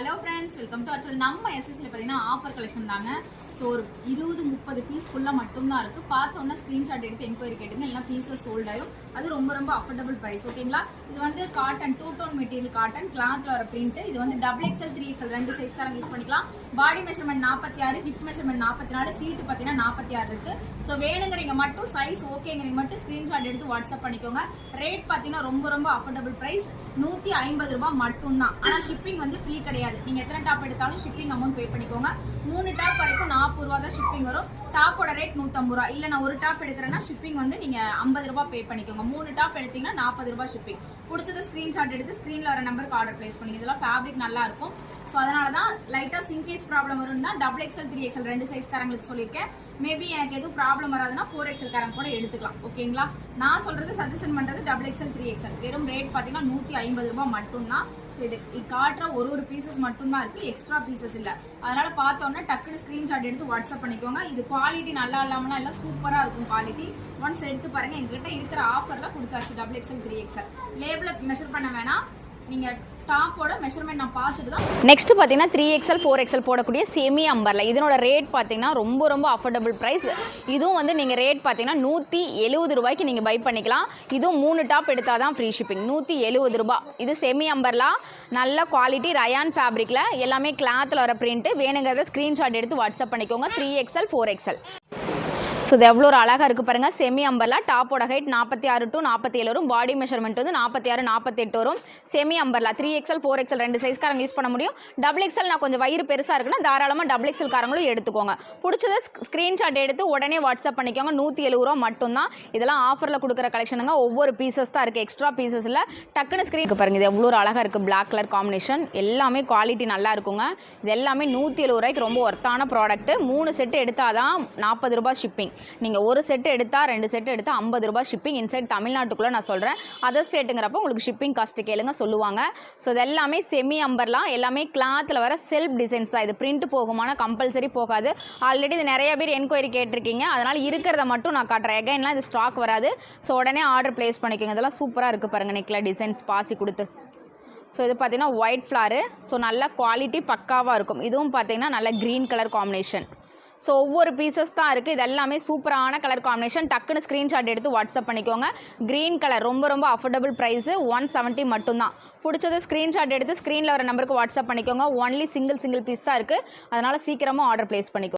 Hello friends, welcome to our channel. நம்ம எஸ்எஸ்ல பார்த்தீங்கன்னா ஆஃபர் கலெக்ஷன் தாங்க. ஸோ ஒரு 20-30 பீஸ் ஃபுல்லாக மட்டும்தான் இருக்குது. பார்த்தோன்னா ஸ்க்ரீன்ஷாட் எடுத்து என்கொயரி கேட்டுங்க, இல்லைனா பீஸஸ் சோல்ட் ஆயிடும். அது ரொம்ப அஃபோர்டபுள் ப்ரைஸ். ஓகேங்களா? இது வந்து காட்டன், 2 டோன் மெட்டீரியல் காட்டன், கிளாத்ல வர பிரிண்ட். இது வந்து XXL 3XL 2 சைஸ்காரங்க யூஸ் பண்ணிக்கலாம். பாடி மெஷர்மெண்ட் 46, ஹிப் மெஷர்மெண்ட் 44, சீட்டு பார்த்தீங்கன்னா 46 இருக்கு. ஸோ வேணுங்கிறீங்க மட்டும் சைஸ் ஓகேங்கிறீங்க மட்டும் ஸ்க்ரீன்ஷாட் எடுத்து வாட்ஸ்அப் பண்ணிக்கோங்க. ரேட் பார்த்தீங்கன்னா ரொம்ப அஃபோர்டபுள் ப்ரைஸ், 150 ரூபாய் மட்டும்தான். ஆனால் ஷிப்பிங் வந்து ஃப்ரீ கிடையாது. நீங்கள் எத்தனை டாப் எடுத்தாலும் ஷிப்பிங் அமௌண்ட் பே பண்ணிக்கோங்க. 3 டாப் வரைக்கும் 40 ரூபா தான் ஷிப்பிங் வரும். டாப்போட ரேட் 150 ரூபா. இல்லை நான் ஒரு டாப் எடுக்கிறேன்னா ஷிப்பிங் வந்து நீங்கள் 50 ரூபாய் பே பண்ணிக்கோங்க. 3 டாப் எடுத்தீங்கன்னா 40 ரூபாய் ஷிப்பிங். பிடிச்சத ஸ்க்ரீன்ஷாட் எடுத்து ஸ்க்ரீனில் வர நம்பருக்கு ஆர்டர் பிளேஸ் பண்ணிங்க. இதெல்லாம் ஃபேப்ரிக் நல்லா இருக்கும். ஸோ அதனால தான் லைட்டாக சிங்கேஜ் ப்ராப்ளம் வரும்னா XXL 3XL 2 சைஸ்காரங்களுக்கு சொல்லியிருக்கேன். மேபி எனக்கு எதுவும் ப்ராப்ளம் வராதுன்னா 4XL காரங்க கூட எடுத்துக்கலாம். ஓகேங்களா? நான் சொல்றது சஜஷன் பண்றது XXL 3XL. வெறும் ரேட் பார்த்தீங்கன்னா 150 ரூபாய் மட்டும்தான். ஸோ இது காட்டுற ஒரு பீசஸ் மட்டும்தான் இருக்கு, எக்ஸ்ட்ரா பீசஸ் இல்லை. அதனால பார்த்தோன்னா டக்குனு ஸ்க்ரீன்ஷாட் எடுத்து வாட்ஸ்அப் பண்ணிக்கோங்க. இது குவாலிட்டி நல்லா இல்லாமலாம் இல்லை, சூப்பராக இருக்கும் குவாலிட்டி. ஒன்ஸ் எடுத்து பாருங்க. எங்ககிட்ட இருக்கிற ஆஃபர்ல கொடுத்தாச்சு XXL 3XL. லேபிள மெஷர் பண்ண வேணாம், நீங்க டாப்போட மெஷர்மெண்ட் நான் பார்த்துட்டு தான். நெக்ஸ்ட் பார்த்தீங்கன்னா 3XL 4XL போடக்கூடிய செமி அம்பர்ல. இதனோட ரேட் பார்த்தீங்கன்னா ரொம்ப அஃபோர்டபுள் ப்ரைஸ். இதுவும் வந்து நீங்கள் ரேட் பார்த்தீங்கன்னா 170 ரூபாய்க்கு நீங்கள் பை பண்ணிக்கலாம். இதுவும் 3 டாப் எடுத்தால் தான் ஃப்ரீ ஷிப்பிங். 170 ரூபாய். இது செமி அம்பர்லா, நல்ல குவாலிட்டி ரயான் ஃபேப்ரிக்கில், எல்லாமே கிளாத்தில் வர பிரிண்ட்டு. வேணுங்கிறத ஸ்க்ரீன்ஷாட் எடுத்து வாட்ஸ்அப் பண்ணிக்கோங்க. 3XL 4XL. ஸோ இது எவ்வளோ ஒரு அழகாக இருக்குது பாருங்கள். செமி அம்பர்லா, டாப்போட ஹைட் 46 to 47 வரும். பாடி மெஷர்மெண்ட் வந்து 46, 48 வரும். Semi umbrella 3XL 4XL 2 சைஸ்காரங்க use பண்ண முடியும். XXL நான் கொஞ்சம் வயிறு பெருசாக இருக்குன்னா தாராளமாக XXL காரங்களும் எடுத்துக்கோங்க. பிடிச்சத ஸ்க்ரீன்ஷாட் எடுத்து உடனே வாட்ஸ்அப் பண்ணிக்கோங்க. 170 ரூபா மட்டும்தான். இதெல்லாம் ஆஃபரில் கொடுக்குற கலெக்ஷனுங்க. ஒவ்வொரு பீசஸ் தான் இருக்குது, எக்ஸ்ட்ரா பீசஸ் இல்லை. டக்குன்னு ஸ்க்ரீன் பாருங்கள். இது எவ்வளோ ஒரு அழகாக இருக்குது. Black colour combination. எல்லாமே குவாலிட்டி நல்லா இருக்குங்க. இது எல்லாமே 170 ரூபாய்க்கு ரொம்ப ஒர்த்தான ப்ராடக்ட்டு. 3 செட்டு எடுத்தால் தான் 40 ரூபாய் ஷிப்பிங். நீங்கள் ஒரு செட்டு எடுத்தால் 2 செட்டு எடுத்தால் 50 ரூபாய் ஷிப்பிங். இன்சைட் தமிழ்நாட்டுக்குள்ளே நான் சொல்கிறேன். அதர் ஸ்டேட்டுங்கிறப்ப உங்களுக்கு ஷிப்பிங் காஸ்ட்டு கேளுங்க, சொல்லுவாங்க. ஸோ இது எல்லாமே செமி அம்பர்லாம், எல்லாமே கிளாத்தில் வர செல்ஃப் டிசைன்ஸ் தான். இது பிரிண்ட் போகுமான கம்பல்சரி போகாது. ஆல்ரெடி இது நிறைய பேர் என்கொயரி கேட்டிருக்கீங்க. அதனால் இருக்கிறத மட்டும் நான் காட்டுறேன். எகைன்லாம் இது ஸ்டாக் வராது. ஸோ உடனே ஆர்டர் பிளேஸ் பண்ணிக்கோங்க. இதெல்லாம் சூப்பராக இருக்குது பாருங்கள். நெக்கில் டிசைன்ஸ் பாசி கொடுத்து. ஸோ இது பார்த்தீங்கன்னா ஒயிட் ஃப்ளாரு. ஸோ நல்ல குவாலிட்டி பக்காவாக இருக்கும். இதுவும் பார்த்தீங்கன்னா நல்ல க்ரீன் கலர் காம்பினேஷன். ஸோ ஒவ்வொரு பீசஸ் தான் இருக்குது. இது எல்லாமே சூப்பரான கலர் காம்பினேஷன். டக்குன்னு ஸ்க்ரீன்ஷாட் எடுத்து வாட்ஸ்அப் பண்ணிக்கோங்க. க்ரீன் கலர் ரொம்ப அஃபோர்டபுள் ப்ரைஸு, 170 மட்டும்தான். பிடிச்சது ஸ்க்ரீன்ஷாட் எடுத்து ஸ்க்ரீனில் வர நம்பருக்கு வாட்ஸ்அப் பண்ணிக்கோங்க. ஒன்லி சிங்கிள் பீஸ் தான் இருக்குது. அதனால் சீக்கிரமாக ஆர்டர் ப்ளேஸ் பண்ணிக்கோங்க.